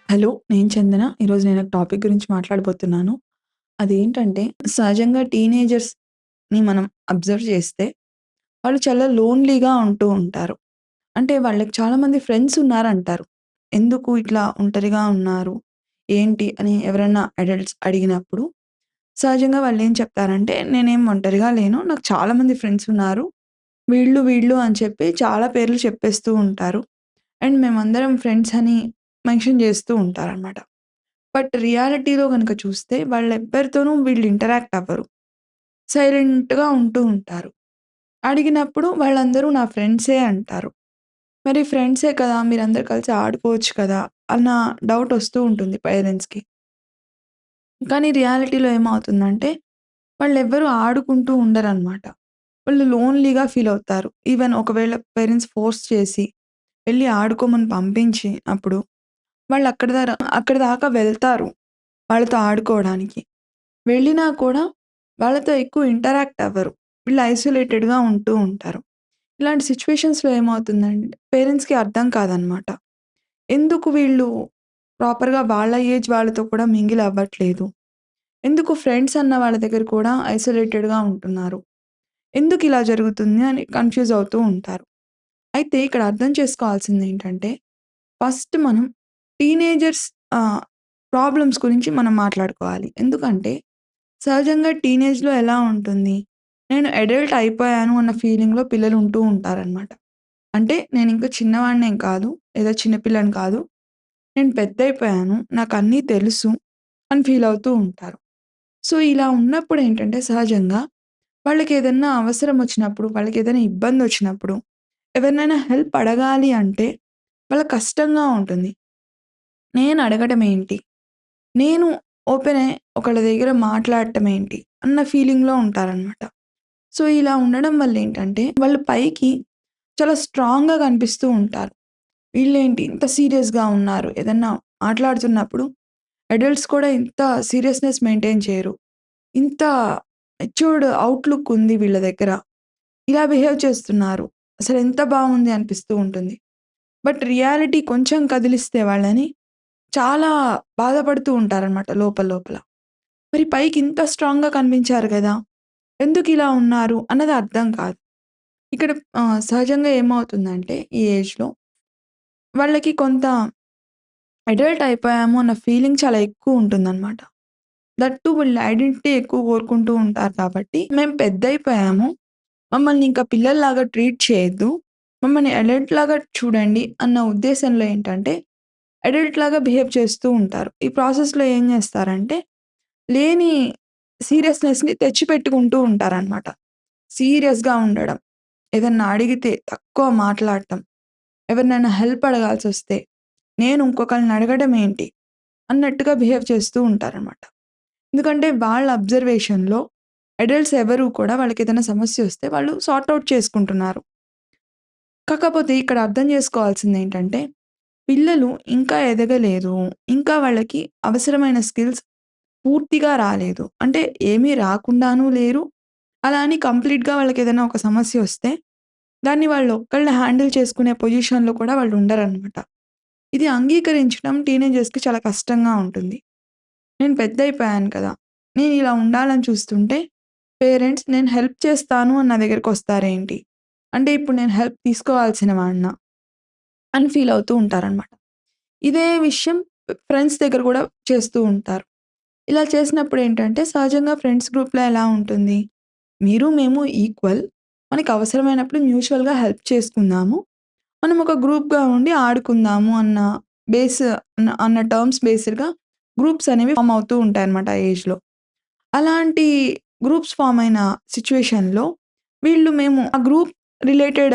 Hello. నేను చందన. ఈరోజు నేను ఒక టాపిక్ గురించి మాట్లాడబోతున్నాను. అదేంటంటే సహజంగా టీనేజర్స్‌ని మనం అబ్జర్వ్ చేస్తే వాళ్ళు చాలా లోన్‌లీగా ఉంటూ ఉంటారు. అంటే వాళ్ళకి చాలామంది ఫ్రెండ్స్ ఉన్నారంటారు. ఎందుకు ఇట్లా ఒంటరిగా ఉన్నారు? ఏంటి? అని ఎవరన్నా అడల్ట్స్ అడిగినప్పుడు సహజంగా వాళ్ళేం చెప్తారంటే, నేనేం ఒంటరిగా లేను. నాకు చాలామంది ఫ్రెండ్స్ ఉన్నారు. వీళ్ళు అని చెప్పి చాలా పేర్లు చెప్పేస్తూ ఉంటారు. అండ్ మేమందరం ఫ్రెండ్స్ అని మెన్షన్ చేస్తూ ఉంటారనమాట. బట్ రియాలిటీలో గనక చూస్తే వాళ్ళెవ్వరితోనూ వీళ్ళు ఇంటరాక్ట్ అవ్వరు. సైలెంట్‌గా ఉంటూ ఉంటారు. అడిగినప్పుడు వాళ్ళందరూ నా ఫ్రెండ్సే అంటారు. మరి ఫ్రెండ్సే కదా! మీరందరూ కలిసి ఆడుకోవచ్చు కదా! అన్న డౌటొస్తూ ఉంటుంది పేరెంట్స్‌కి. కానీ రియాలిటీలో ఏమవుతుందంటే వాళ్ళెవ్వరూ ఆడుకుంటూ ఉండరనమాట. వాళ్ళు లోన్‌లీగా ఫీల్ అవుతారు. ఈవెన్ ఒకవేళ పేరెంట్స్ ఫోర్స్ చేసి వెళ్లి ఆడుకోమని పంపించి అప్పుడు అక్కడి దాకా వెళ్తారు వాళ్ళతో ఆడుకోవడానికి. వెళ్ళినా కూడా వాళ్ళతో ఎక్కువ ఇంటరాక్ట్ అవ్వరు. వీళ్ళు ఐసోలేటెడ్‌గా ఉంటూ ఉంటారు. ఇలాంటి సిట్యుయేషన్స్‌లో ఏమవుతుందంటే పేరెంట్స్‌కి అర్థం కాదనమాట. ఎందుకు వీళ్ళు ప్రాపర్‌గా వాళ్ళ ఏజ్ వాళ్ళతో కూడా మింగిల్ అవ్వట్లేదు? ఎందుకు ఫ్రెండ్స్ అన్న వాళ్ళ దగ్గర కూడా ఐసోలేటెడ్‌గా ఉంటున్నారు? ఎందుకిలా జరుగుతుంది అని కన్‌ఫ్యూజ్ అవుతూ ఉంటారు. అయితే ఇక్కడ అర్థం చేసుకోవాల్సిందేంటంటే ఫస్ట్ మనం టీనేజర్స్ ఆహ్, ప్రాబ్లమ్స్ గురించి మనం మాట్లాడుకోవాలి. ఎందుకంటే సహజంగా టీనేజ్‌లో ఎలా ఉంటుంది? నేను అడల్ట్ అయిపోయాను అన్న ఫీలింగ్‌లో పిల్లలు ఉంటూ ఉంటారనమాట. అంటే నేనింక చిన్నవాడినేం కాదు, లేదా చిన్న పిల్లని కాదు. నేను పెద్దయిపోయాను. నాకన్నీ తెలుసు అని ఫీల్ అవుతూ ఉంటారు. సో, ఇలా ఉన్నప్పుడేంటంటే సహజంగా వాళ్ళకేదన్నా అవసరం వచ్చినప్పుడు, వాళ్ళకేదైనా ఇబ్బందొచ్చినప్పుడు, ఎవరినైనా హెల్ప్ అడగాలి అంటే వాళ్ళకి కష్టంగా ఉంటుంది. నేను అడగడం ఏంటి? నేను ఓపెన్ అయ్యి ఒకళ్ళ దగ్గర మాట్లాడటం ఏంటి? అన్న ఫీలింగ్‌లో ఉంటారనమాట. సో, ఇలా ఉండడం వల్లేంటంటే, వాళ్ళు పైకి చాలా స్ట్రాంగ్‌గా కనిపిస్తూ ఉంటారు. వీళ్ళేంటి ఇంత సీరియస్‌గా ఉన్నారు. ఏదన్నా మాట్లాడుతున్నప్పుడు అడల్ట్స్ కూడా ఇంత సీరియస్‌నెస్ మెయింటైన్ చేయరు. ఇంత మెచ్యూర్డ్ ఔట్‌లుక్ ఉంది వీళ్ళ దగ్గర. ఇలా బిహేవ్ చేస్తున్నారు. అసలెంత బావుంది అనిపిస్తూ ఉంటుంది. బట్ రియాలిటీ కొంచెం కదిలిస్తే వాళ్ళని చాలా బాధపడుతూ ఉంటారనమాట లోపల లోపల. మరి పైకి ఇంత స్ట్రాంగ్‌గా కనిపించారు గదా! ఎందుకిలా ఉన్నారు అన్నది అర్థం కాదు. ఇక్కడ సహజంగా ఏమవుతుందంటే ఈ ఏజ్‌లో వాళ్ళకి కొంత అడల్ట్ అయిపోయాము అన్న ఫీలింగ్ చాలా ఎక్కువుంటుందనమాట. దట్ టూ వీళ్ళు ఐడెంటిటీ ఎక్కువ కోరుకుంటూ ఉంటారు కాబట్టి, మేము పెద్దయిపోయాము. మమ్మల్ని ఇంకా పిల్లల్లాగా ట్రీట్ చేయొద్దు. మమ్మల్ని అడల్ట్‌లాగా చూడండి అన్న ఉద్దేశంలో ఏంటంటే, అడల్ట్‌లాగా బిహేవ్ చేస్తూ ఉంటారు. ఈ ప్రాసెస్‌లో ఏం చేస్తారంటే, లేని సీరియస్‌నెస్‌ని తెచ్చిపెట్టుకుంటూ ఉంటారనమాట. సీరియస్‌గా ఉండడం. ఏదన్నా అడిగితే తక్కువ మాట్లాడటం. ఎవరినైనా హెల్ప్ అడగాల్సొస్తే, నేను ఇంకొకళ్ళని అడగడం ఏంటి? అన్నట్టుగా బిహేవ్ చేస్తూ ఉంటారనమాట. ఎందుకంటే వాళ్ళ అబ్జర్వేషన్‌లో అడల్ట్స్ ఎవరు కూడా వాళ్ళకేదైనా సమస్యొస్తే వాళ్ళు సార్ట్ ఔట్ చేసుకుంటున్నారు. కాకపోతే ఇక్కడ అర్థం చేసుకోవాల్సిందేంటంటే, పిల్లలు ఇంకా ఎదగలేదు. ఇంకా వాళ్ళకి అవసరమైన స్కిల్స్ పూర్తిగా రాలేదు. అంటే ఏమీ రాకుండానూ లేరు. అలా అని కంప్లీట్‌గా వాళ్ళకేదైనా ఒక సమస్యొస్తే, దాన్ని వాళ్ళొక్కళ్ళే హ్యాండిల్ చేసుకునే పొజిషన్‌లో కూడా వాళ్ళు ఉండరనమాట. ఇది అంగీకరించడం టీనేజర్స్‌కి చాలా కష్టంగా ఉంటుంది. నేను పెద్దయిపోయాను కదా! నేనిలా ఉండాలని చూస్తుంటే, పేరెంట్స్ నేను హెల్ప్ చేస్తాను అని నా దగ్గరకొస్తారేంటి? అంటే ఇప్పుడు నేను హెల్ప్ తీసుకోవాల్సిన వాడినా? అని ఫీల్ అవుతూ ఉంటారనమాట. ఇదే విషయం ఫ్రెండ్స్ దగ్గర గూడా చేస్తూ ఉంటారు. ఇలా చేసినప్పుడేంటంటే, సహజంగా ఫ్రెండ్స్ గ్రూప్‌లో ఎలా ఉంటుంది? మీరు, మేము ఈక్వల్. మనకు అవసరమైనప్పుడు మ్యూచువల్‌గా హెల్ప్ చేసుకుందాము. మనం ఒక గ్రూప్‌గా ఉండి ఆడుకుందాము బేస్ అన్న టర్మ్స్ బేస్డ్‌గా గ్రూప్స్ అనేవి ఫార్మ్ అవుతూ ఉంటాయన్నమాట ఆ ఏజ్‌లో. అలాంటి గ్రూప్స్ ఫార్మ్ అయిన సిట్యుయేషన్‌లో మేము ఆ గ్రూప్ రిలేటెడ్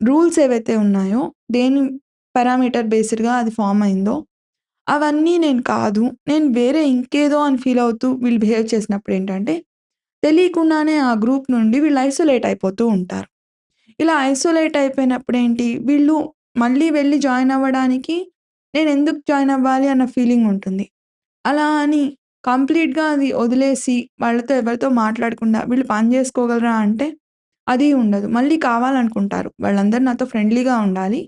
రూల్స్ ఏవైతే ఉన్నాయో, దేని పారామీటర్ బేస్డ్‌గా అది ఫార్మ్ అయిందో, అవన్నీ నేను కాదు. నేను వేరే ఇంకేదో అని ఫీల్ అవుతూ వీళ్ళు బిహేవ్ చేసినప్పుడేంటంటే, తెలియకుండానే ఆ గ్రూప్ నుండి వీళ్ళు ఐసోలేట్ అయిపోతూ ఉంటారు. ఇలా ఐసోలేట్ అయిపోయినప్పుడేంటి, వీళ్ళు మళ్ళీ వెళ్లి జాయిన్ అవ్వడానికి నేనెందుకు జాయిన్ అవ్వాలి అన్న ఫీలింగ్ ఉంటుంది. అలా అని కంప్లీట్‌గా అది వదిలేసి వాళ్ళతో ఎవరితో మాట్లాడకుండా వీళ్ళు పని జేసుకోగలరా అంటే, అది ఉండదు. మళ్ళీ కావాలనుకుంటారు. వాళ్ళందరూ నాతో ఫ్రెండ్లీగా ఉండాలి.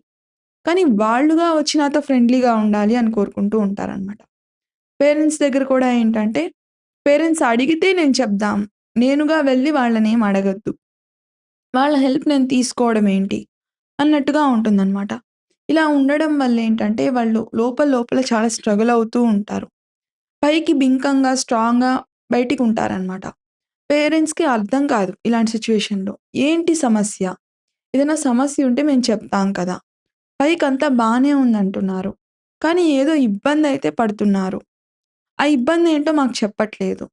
కానీ వాళ్ళుగా వచ్చి నాతో ఫ్రెండ్లీగా ఉండాలి అని కోరుకుంటూ ఉంటారనమాట. పేరెంట్స్ దగ్గర కూడా ఏంటంటే, పేరెంట్స్ అడిగితే నేను చెప్దాం. నేనుగా వెళ్లి వాళ్ళనేమి అడగొద్దు. వాళ్ళ హెల్ప్ నేను తీసుకోవడం ఏంటి? అన్నట్టుగా ఉంటుందనమాట. ఇలా ఉండడం వల్లేంటంటే, వాళ్ళు లోపల లోపల చాలా స్ట్రగుల్ అవుతూ ఉంటారు. పైకి బింకంగా, స్ట్రాంగ్‌గా బయటికుంటారనమాట. పేరెంట్స్‌కి అర్థం కాదు ఇలాంటి సిట్యుయేషన్‌లో. ఏంటి సమస్య? ఏదైనా సమస్య ఉంటే మేము చెప్తాం కదా! పైకంతా బానే ఉందంటున్నారు. కానీ ఏదో ఇబ్బందయితే పడుతున్నారు. ఆ ఇబ్బందేంటో మాకు చెప్పట్లేదు.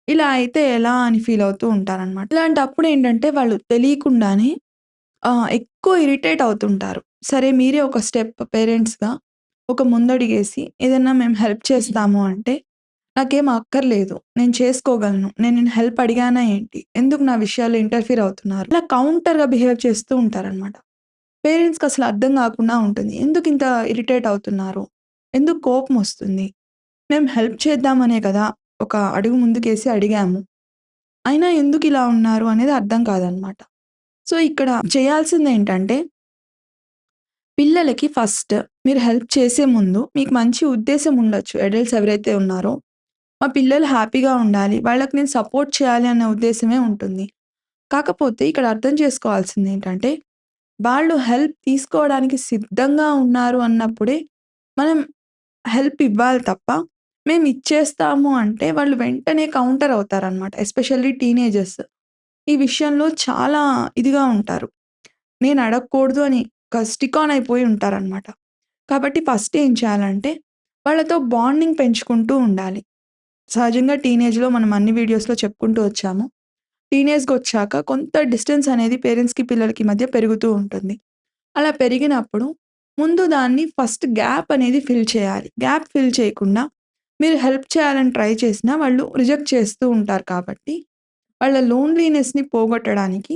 ఇలా అయితే ఎలా అని ఫీల్ అవుతూ ఉంటారనమాట. ఇలాంటప్పుడేంటంటే వాళ్ళు తెలియకుండానే ఎక్కువ ఇరిటేట్ అవుతుంటారు. సరే మీరే ఒక స్టెప్ పేరెంట్స్‌గా ఒక ముందడుగేసి ఏదన్నా మేము హెల్ప్ చేస్తాము అంటే, నాకేం అక్కర్లేదు. నేను చేసుకోగలను. నేను నిన్ను హెల్ప్ అడిగానా ఏంటి? ఎందుకు నా విషయాల్లో ఇంటర్ఫియర్ అవుతున్నారు? ఇలా కౌంటర్‌గా బిహేవ్ చేస్తూ ఉంటారనమాట. పేరెంట్స్‌కి అసలు అర్థం గాకుండా ఉంటుంది. ఎందుకింత ఇరిటేట్ అవుతున్నారు? ఎందుకు కోపమొస్తుంది? మేము హెల్ప్ చేద్దామనే కదా! ఒక అడుగు ముందుకేసి అడిగాము. అయినా ఎందుకిలా ఉన్నారు అనేది అర్థం కాదనమాట. సో, ఇక్కడ చేయాల్సిందేంటంటే, పిల్లలకి ఫస్ట్ మీరు హెల్ప్ చేసే ముందు మీకు మంచి ఉద్దేశ్యం ఉండొచ్చు. అడల్ట్స్ ఎవరైతే ఉన్నారో, మా పిల్లలు హ్యాపీగా ఉండాలి. వాళ్ళకి నేను సపోర్ట్ చేయాలి అన్న ఉద్దేశ్యమే ఉంటుంది. కాకపోతే ఇక్కడ అర్థం చేసుకోవాల్సిందేంటంటే, వాళ్ళు హెల్ప్ తీసుకోవడానికి సిద్ధంగా ఉన్నారు అన్నప్పుడే మనం హెల్ప్ ఇవ్వాలి తప్ప, మేమిచ్చేస్తాము అంటే వాళ్ళు వెంటనే కౌంటర్ అవుతారనమాట. Especially teenagers. ఈ విషయంలో చాలా ఇదిగా ఉంటారు. నేను అడగకూడదు అని ఒక స్టిక్ ఆన్ అయిపోయి ఉంటారనమాట. కాబట్టి ఫస్ట్ ఏం చేయాలంటే, వాళ్ళతో బాండింగ్ పెంచుకుంటూ ఉండాలి. సహజంగా టీనేజ్‌లో మనం అన్ని వీడియోస్‌లో చెప్పుకుంటూ వచ్చాము. టీనేజ్‌కొచ్చాక కొంత డిస్టెన్స్ అనేది పేరెంట్స్‌కి, పిల్లలకి మధ్య పెరుగుతూ ఉంటుంది. అలా పెరిగినప్పుడు ముందు దాన్ని ఫస్ట్ గ్యాప్ అనేది ఫిల్ చేయాలి. గ్యాప్ ఫిల్ చేయకుండా మీరు హెల్ప్ చేయాలని ట్రై చేసినా వాళ్ళు రిజెక్ట్ చేస్తూ ఉంటారు కాబట్టి, వాళ్ళ లోన్‌లీనెస్‌ని పోగొట్టడానికి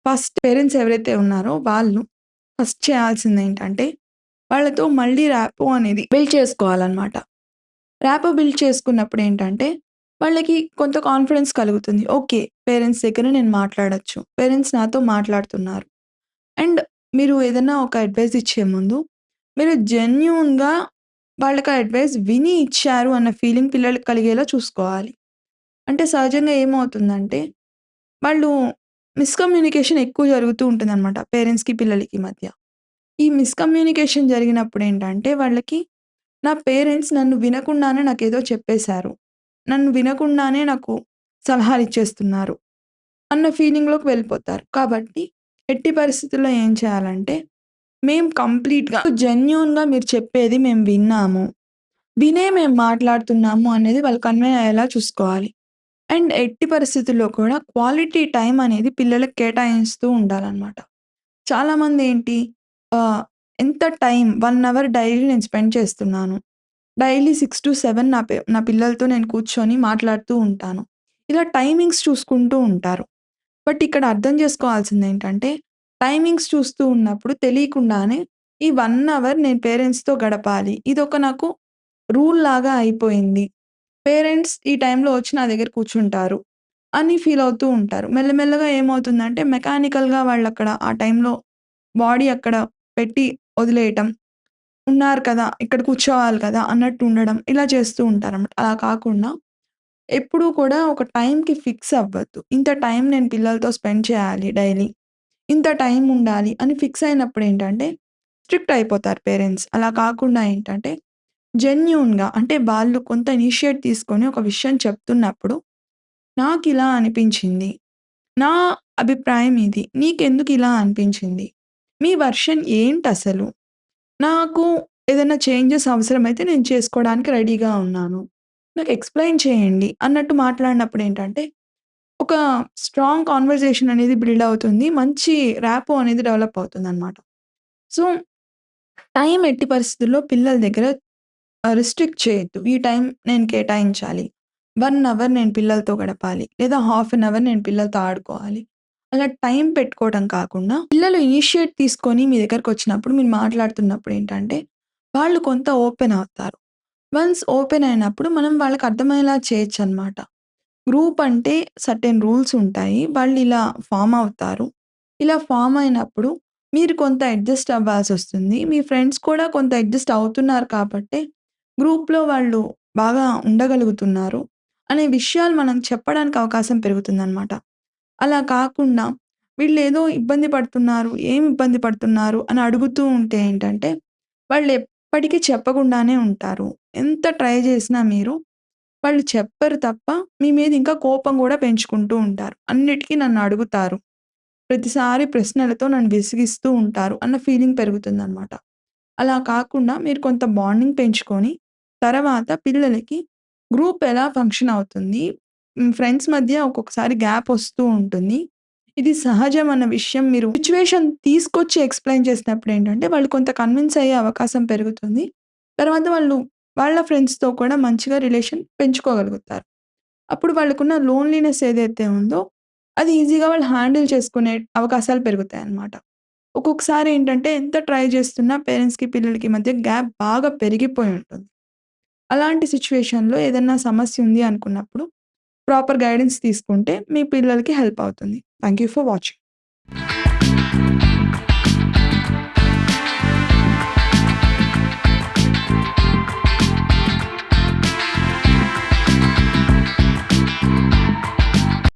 ఫస్ట్ పేరెంట్స్ ఎవరైతే ఉన్నారో వాళ్ళు ఫస్ట్ చేయాల్సిందేంటంటే, వాళ్ళతో మళ్ళీ ర్యాపో అనేది బిల్డ్ చేసుకోవాలనమాట. ర్యాపో బిల్డ్ చేసుకున్నప్పుడేంటంటే, వాళ్ళకి కొంత కాన్ఫిడెన్స్ కలుగుతుంది. ఓకే. పేరెంట్స్ దగ్గర నేను మాట్లాడొచ్చు. పేరెంట్స్ నాతో మాట్లాడుతున్నారు. అండ్ మీరు ఏదన్నా ఒక అడ్వైస్ ఇచ్చే ముందు, మీరు జెన్యూన్‌గా వాళ్ళకి ఆ అడ్వైస్ విని ఇచ్చారు అన్న ఫీలింగ్ పిల్లలకి కలిగేలా చూసుకోవాలి. అంటే సహజంగా ఏమవుతుందంటే, వాళ్ళు మిస్‌కమ్యూనికేషన్ ఎక్కువ జరుగుతూ ఉంటుందనమాట పేరెంట్స్‌కి, పిల్లలకి మధ్య. ఈ మిస్‌కమ్యూనికేషన్ జరిగినప్పుడేంటంటే, వాళ్ళకి నా పేరెంట్స్ నన్ను వినకుండానే నాకేదో చెప్పేశారు. నన్ను వినకుండానే నాకు సలహాలిచ్చేస్తున్నారు అన్న ఫీలింగ్‌లోకి వెళ్ళిపోతారు. కాబట్టి ఎట్టి పరిస్థితుల్లో ఏం చేయాలంటే, మేము కంప్లీట్‌గా జెన్యూన్‌గా మీరు చెప్పేది మేము విన్నాము. వినే మేము మాట్లాడుతున్నాము అనేది వాళ్ళు కన్వే అయ్యేలా చూసుకోవాలి. అండ్ ఎట్టి పరిస్థితుల్లో కూడా క్వాలిటీ టైమ్ అనేది పిల్లలకి కేటాయిస్తూ ఉండాలనమాట. చాలామందేంటి ఎంత టైం 1 అవర్ డైలీ నేను స్పెండ్ చేస్తున్నాను. డైలీ 6-7 నా పిల్లలతో నేను కూర్చొని మాట్లాడుతూ ఉంటాను. ఇలా టైమింగ్స్ చూసుకుంటూ ఉంటారు. బట్ ఇక్కడ అర్థం చేసుకోవాల్సిందేంటంటే, టైమింగ్స్ చూస్తూ ఉన్నప్పుడు తెలియకుండానే ఈ 1 అవర్ నేను పేరెంట్స్‌తో గడపాలి. ఇదొక నాకు రూల్‌లాగా అయిపోయింది. పేరెంట్స్ ఈ టైంలో వచ్చి నా దగ్గర కూర్చుంటారు అని ఫీల్ అవుతూ ఉంటారు. మెల్లమెల్లగా ఏమవుతుందంటే మెకానికల్‌గా వాళ్ళక్కడ ఆ టైంలో బాడీ అక్కడ పెట్టి వదిలేయటం. ఉన్నారు కదా! ఇక్కడ కూర్చోవాలి కదా! అన్నట్టు ఉండడం. ఇలా చేస్తూ ఉంటారన్నమాట. అలా కాకుండా ఎప్పుడూ కూడా ఒక టైంకి ఫిక్స్ అవ్వద్దు. ఇంత టైం నేను పిల్లలతో స్పెండ్ చేయాలి డైలీ. ఇంత టైం ఉండాలి అని ఫిక్స్ అయినప్పుడేంటంటే స్ట్రిక్ట్ అయిపోతారు పేరెంట్స్. అలా కాకుండా ఏంటంటే జెన్యూన్‌గా అంటే వాళ్ళు కొంత ఇనిషియేట్ తీసుకొని ఒక విషయం చెప్తున్నప్పుడు, నాకిలా అనిపించింది. నా అభిప్రాయం ఇది. నీకెందుకు ఇలా అనిపించింది? మీ వెర్షన్ ఏంటసలు? నాకు ఏదైనా చేంజెస్ అవసరమైతే నేను చేసుకోవడానికి రెడీగా ఉన్నాను. నాకు ఎక్స్‌ప్లెయిన్ చేయండి అన్నట్టు మాట్లాడినప్పుడేంటంటే, ఒక స్ట్రాంగ్ కన్వర్జేషన్ అనేది బిల్డ్ అవుతుంది. మంచి ర్యాపో అనేది డెవలప్ అవుతుందనమాట. సో, టైం ఎట్టి పరిస్థితుల్లో పిల్లల దగ్గర రిస్ట్రిక్ట్ చేయొద్దు. ఈ టైం నేను కేటాయించాలి. 1 అవర్ నేను పిల్లలతో గడపాలి. లేదా హాఫ్ అన్ అవర్ నేను పిల్లలతో ఆడుకోవాలి. అలా టైం పెట్టుకోవడం కాకుండా, పిల్లలు ఇనిషియేట్ తీసుకొని మీ దగ్గరకొచ్చినప్పుడు మీరు మాట్లాడుతున్నప్పుడు ఏంటంటే, వాళ్ళు కొంత ఓపెన్ అవుతారు. వన్స్ ఓపెన్ అయినప్పుడు మనం వాళ్ళకి అర్థమయ్యేలా చేయొచ్చనమాట. గ్రూప్ అంటే సర్టెన్ రూల్స్ ఉంటాయి. వాళ్ళిలా ఫార్మ్ అవుతారు. ఇలా ఫార్మ్ అయినప్పుడు మీరు కొంత అడ్జస్ట్ అవ్వాల్సొస్తుంది. మీ ఫ్రెండ్స్ కూడా కొంత అడ్జస్ట్ అవుతున్నారు కాబట్టే, గ్రూప్‌లో వాళ్ళు బాగా ఉండగలుగుతున్నారు అనే విషయాలు మనం చెప్పడానికి అవకాశం పెరుగుతుందనమాట. అలా కాకుండా వీళ్ళేదో ఇబ్బంది పడుతున్నారు, ఏం ఇబ్బంది పడుతున్నారు అని అడుగుతూ ఉంటే ఏంటంటే, వాళ్ళెప్పటికీ చెప్పకుండానే ఉంటారు. ఎంత ట్రై చేసినా మీరు వాళ్ళు చెప్పరు తప్ప, మీ మీద ఇంకా కోపం గూడా పెంచుకుంటూ ఉంటారు. అన్నిటికి నన్నడుగుతారు. ప్రతిసారి ప్రశ్నలతో నన్ను విసిగిస్తూ ఉంటారు అన్న ఫీలింగ్ పెరుగుతుందనమాట. అలా కాకుండా మీరు కొంత బాండింగ్ పెంచుకొని, తర్వాత పిల్లలకి గ్రూప్ ఎలా ఫంక్షన్ అవుతుంది, ఫ్రెండ్స్ మధ్య ఒక్కొక్కసారి గ్యాప్ ఒస్తూ ఉంటుంది. ఇది సహజం అన్న విషయం మీరు సిట్యుయేషన్ తీసుకొచ్చి ఎక్స్‌ప్లెయిన్ చేసినప్పుడేంటంటే, వాళ్ళు కొంత కన్విన్స్ అయ్యే అవకాశం పెరుగుతుంది. తర్వాత వాళ్ళు వాళ్ళ ఫ్రెండ్స్‌తో కూడా మంచిగా రిలేషన్ పెంచుకోగలుగుతారు. అప్పుడు వాళ్ళకున్న లోన్‌లీనెస్ ఏదైతే ఉందో, అది ఈజీగా వాళ్ళు హ్యాండిల్ చేసుకునే అవకాశాలు పెరుగుతాయన్నమాట. ఒక్కొక్కసారి ఏంటంటే, ఎంత ట్రై చేస్తున్నా పేరెంట్స్‌కి, పిల్లలకి మధ్య గ్యాప్ బాగా పెరిగిపోయి ఉంటుంది. అలాంటి సిట్యుయేషన్‌లో ఏదన్నా సమస్య ఉంది అనుకున్నప్పుడు, ప్రాపర్ గైడెన్స్ తీసుకుంటే మీ పిల్లలకి హెల్ప్ అవుతుంది. Thank you for watching.